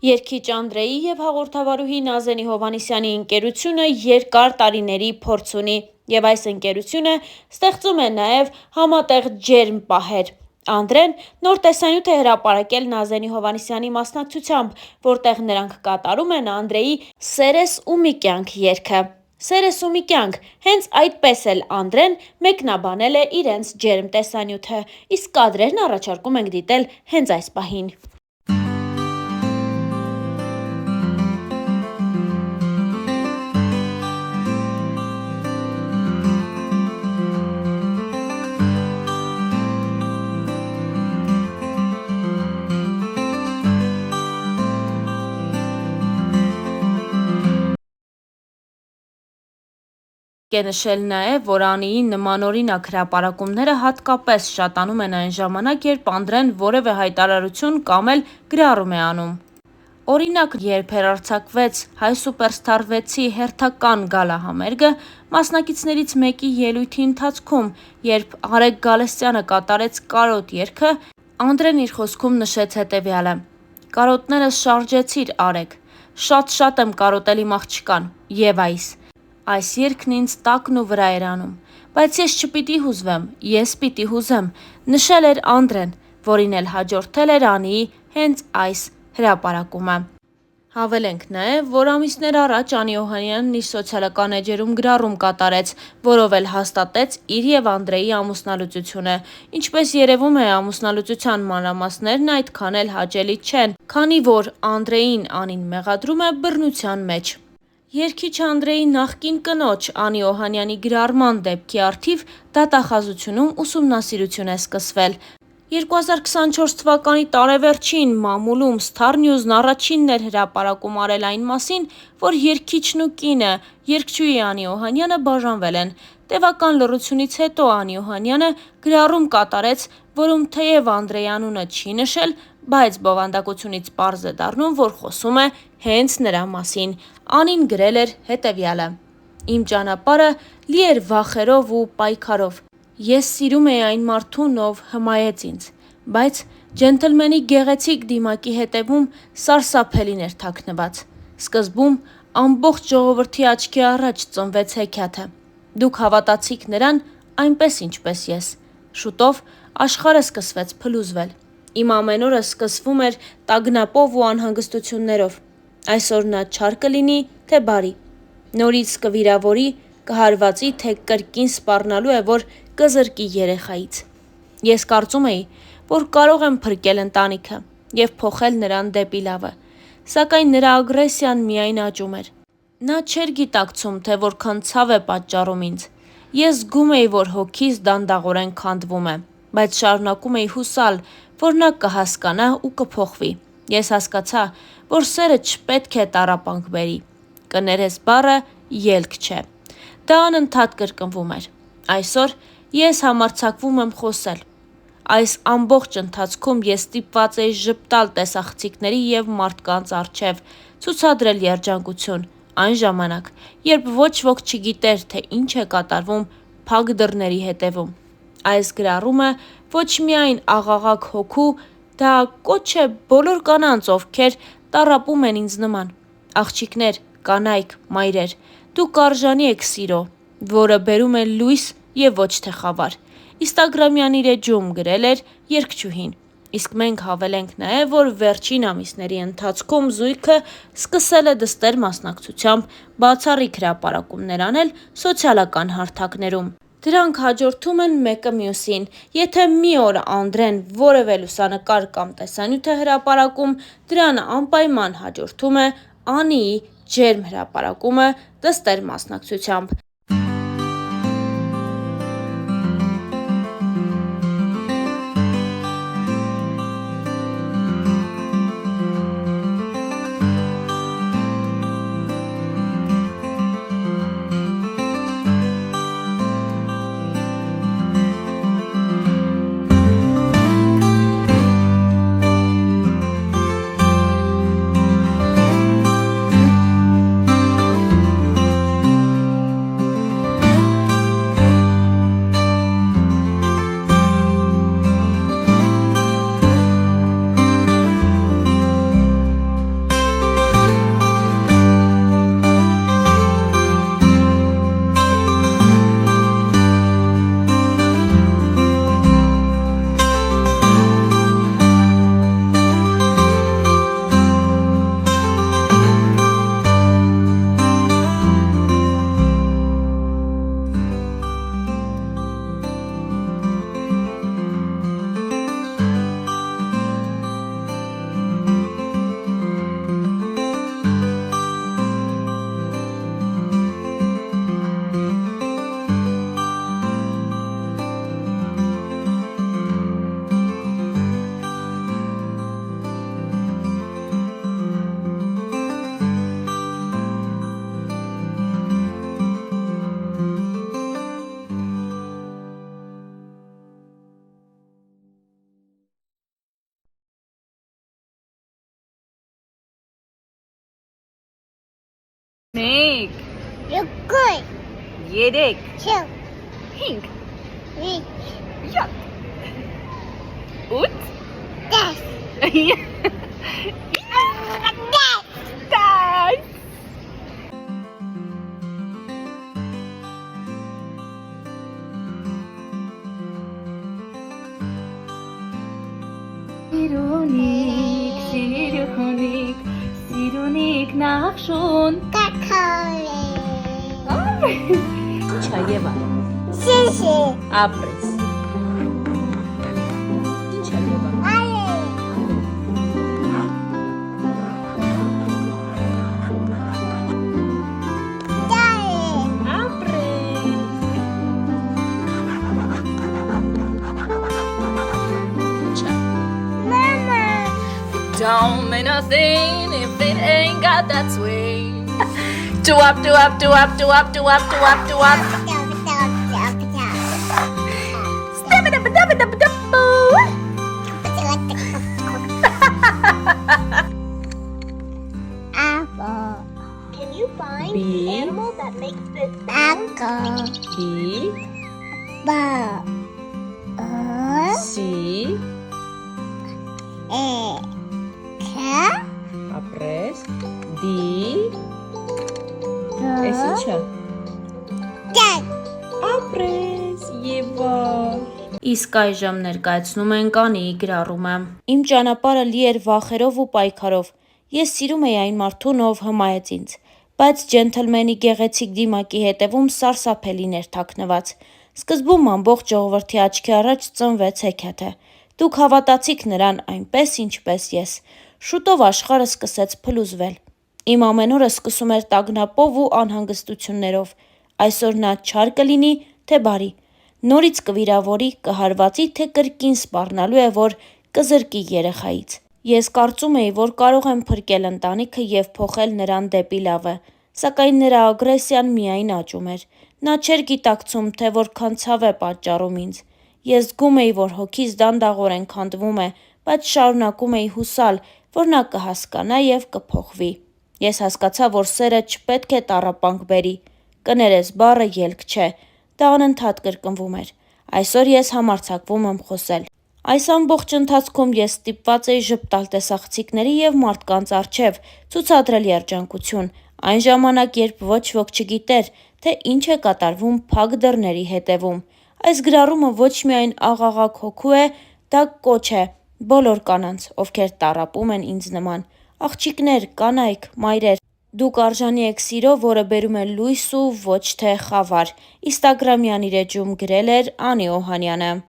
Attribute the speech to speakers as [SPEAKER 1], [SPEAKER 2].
[SPEAKER 1] Երգիչ Անդրեի և հաղորդավարուհի Նազենի Հովհաննիսյանի ընկերությունը երկար տարիների փորձ ունի, և այս ընկերությունը ստեղծում է նաև համատեղ ջերմ պահեր։ Անդրեն նոր տեսանյութ է հրապարակել Նազենի Հովհաննիսյանի մասնակցությամբ, որտեղ նրանք կատարում են Անդրեի «Սեր ես ու մի կյանք» երգը։ «Սեր ես ու մի կյանք», հենց այդպես էլ Անդրեն մեկնաբանել է իրենց ջերմ տեսանյութը, իսկ կադրերն առաջարկում ենք դիտել հենց այս պահին։ Է նշել նաև, որ Անիի նմանօրինակ հրապարակումները հատկապես շատանում են այն ժամանակ, երբ Անդրեն որևէ հայտարարություն կամ էլ գրառում է անում։ Օրինակ, երբ հեռարձակվեց Հայ Սուպերստար 6-ի հերթական գալա-համերգը, մասնակիցներից մեկի ելույթի ընթացքում, երբ Արեգ Գալստյանը կատարեց «Կարոտ» երգը, Անդրեն իր խոսքում նշեց հետևյալը. «Կարոտներս շարժեցիր, Արեգ, շատ եմ կարոտել իմ աղջկան, և այս երգն ինձ տակն ու վրա էր անում, բայց ես չպիտի հուզվեմ, ես պիտի հուզեմ», նշել էր Անդրեն, որին էլ հաջորդել էր Անիի հենց այս հրապարակումը։ Հավելենք նաև, որ ամիսներ առաջ Անի Օհանյանն իր սոցիալական էջերում գրառում կատարեց, որով էլ հաստատեց իր և Անդրեի ամուսնալուծությունը։ Ինչպես երևում է, ամուսնալուծության մանրամասներն այդքան էլ հաճելի չեն, քանի որ Անդրեին Անին մեղադրում է բռնության մեջ։ Երգիչ Անդրեի նախկին կնոջ Անի Օհանյանի գրառման դեպքի առթիվ դատախազությունում ուսումնասիրություն է սկսվել։ 2024 թվականի տարեվերջին մամուլում Star News-ն առաջինն էր հրապարակում արել այն մասին, որ երգիչն ու կինը՝ երգչուհի Անի Օհանյանը բաժանվել են։ Տևական լռությունից հետո Անի Օհանյանը գրառում կատարեց, որում թեև Անդրեի անունը չի նշել, բայց բովանդակությունից պարզ է դառնում, որ խոսում է հենց նրա մասին։ Անին գրել էր հետևյալը. «Իմ ճանապարհը լի էր վախերով ու պայքարով։ Ես սիրում էի այն մարդուն, ով հմայեց ինձ, բայց ջենթլմենի գեղեցիկ դիմակի հետևում սարսափելին էր թաքնված։ Սկզբում ամբողջ ժողովրդի աչքի առաջ ծնվեց հեքիաթը։ Դուք հավատացիք նրան այնպես, ինչպես ես։ Շուտով աշխարհը սկսվեց փլուզվել։ Իմ ամեն օրը սկսվում էր տագնապով ու անհանգստություններով։ Այսօր նա չար կլինի, թե բարի։ Նորից կվիրավորի, կհարվածի, թե կրկին սպառնալու է, որ կզրկի երեխայից։ Ես կարծում էի, որ կարող եմ փրկել ընտանիքը և փոխել նրան դեպի լավը, սակայն նրա ագրեսիան միայն աճում էր։ Նա չէր գիտակցում, թե որքան ցավ է պատճառում ինձ։ Ես զգում էի, որ հոգիս դանդաղորեն քանդվում է, բայց շարունակում էի հուսալ, որ նա կհասկանա ու կփոխվի։ Ես հասկացա, որ սերը չպետք է տառապանք բերի։ Կներես բառը ելք չէ։ Դա անընդհատ կրկնվում էր։ Այսօր ես համարձակվում եմ խոսել։ Այս ամբողջ ընթացքում ես ստիպված էի ժպտալ տեսախցիկների և մարդկանց առջև, ցուցադրել երջանկություն, այն ժամանակ, երբ ոչ ոք չգիտեր, թե ինչ է կատարվում փակ դռների հետևում։ Այս գրառումը ոչ միայն աղաղակ հոգու, դա կոչ է բոլոր կանանց, ովքեր տառապում են ինձ նման։ Աղջիկներ, կանայք, մայրեր, դուք արժանի եք սիրո, որը բերում է լույս և ոչ թե խավար։ Ինստագրամյան իր էջում գրել էր երգչուհին։ Իսկ մենք հավելենք նաև, որ վերջին ամիսների ընթացքում զույգը սկսել է դստեր մասնակցությամբ բացառիկ հրապարակումներ անել սոցիալական հարթակներում։ Դրանք հաջորդում են մեկը մյուսին։ Եթե մի օր Անդրեն որևէ լուսանկար կամ տեսանյութ է հրապարակում, դրան անպայման հաջորդում է Անիի ջերմ հրապարակումը դստեր մասնակցությամբ։
[SPEAKER 2] Երկու,
[SPEAKER 1] 3,
[SPEAKER 2] չորս,
[SPEAKER 1] 5,
[SPEAKER 2] վեց,
[SPEAKER 1] 7, 8,
[SPEAKER 2] 10,
[SPEAKER 1] 10.
[SPEAKER 2] 10.
[SPEAKER 1] Սիրունիկ նախշուն
[SPEAKER 2] Կակալի,
[SPEAKER 1] Ինչ է Եվա,
[SPEAKER 2] շիշի,
[SPEAKER 1] ապրես Ինչ է Եվա,
[SPEAKER 2] ալի, դալի,
[SPEAKER 1] ապրես Ինչ է
[SPEAKER 2] մամա,
[SPEAKER 1] Don't mean nothing if it ain't got that swing Do up, do up, do up, do up, do up, do up, do up Stabba-dabba-dabba-dabba-dabba-dabba
[SPEAKER 2] apple,
[SPEAKER 3] Can you find
[SPEAKER 1] B.
[SPEAKER 3] the animal that makes this sound?
[SPEAKER 2] apple,
[SPEAKER 1] B,
[SPEAKER 2] ball,
[SPEAKER 1] C, ապրես D, Էս ինչ է Ապրես Եվա Իսկ այժմ ներկայացնում ենք Անիի գրառումը Իմ ճանապարհը լի էր վախերով ու պայքարով Ես սիրում էի այն մարդուն, ով հմայեց ինձ Բայց ջենթլմենի գեղեցիկ դիմակի հետևում սարսափելին էր թաքնված Սկզբում ամբողջ ժողովրդի աչքի առաջ ծնվեց հեքիաթը Դուք հավատացիք նրան այնպես, ինչպես ես Շուտով աշխարհը սկսեց փլուզվել Իմ ամեն օրը սկսում էր տագնապով ու անհանգստություններով Այսօր նա չար կլինի, թե բարի Նորից կվիրավորի, կհարվածի, թե կրկին սպառնալու է, որ կզրկի երեխայից Ես կարծում էի, որ կարող եմ փրկել ընտանիքը և փոխել նրան դեպի լավը Սակայն նրա ագրեսիան միայն աճում էր Նա չէր գիտակցում, թե որքան ցավ է պատճառում ինձ Ես զգում էի, որ հոգիս դանդաղորեն քանդվում է, բայց շարունակում էի հուսալ, որ նա կհասկանա և կփոխվի Ես հասկացա, որ սերը չպետք է տառապանք բերի Կներես բառը ելք չէ Դա անընդհատ կրկնվում էր Այսօր ես համարձակվում եմ խոսել Այս ամբողջ ընթացքում ես ստիպված էի ժպտալ տեսախցիկների և մարդկանց առջև ցուցադրել երջանկություն Այն ժամանակ, երբ ոչ ոք չգիտեր, թե ինչ է կատարվում փակ դռների հետևում Այս գրառումը ոչ միայն աղաղակ հոգու է, դա կոչ է բոլոր կանանց, ովքեր տառապում են ինձ նման Աղջիկներ, կանայք, մայրեր, դուք արժանի եք սիրո, որը բերում է լույս ու ոչ թե խավար Instagram-յան իր էջում գրել էր Անի Օհանյանը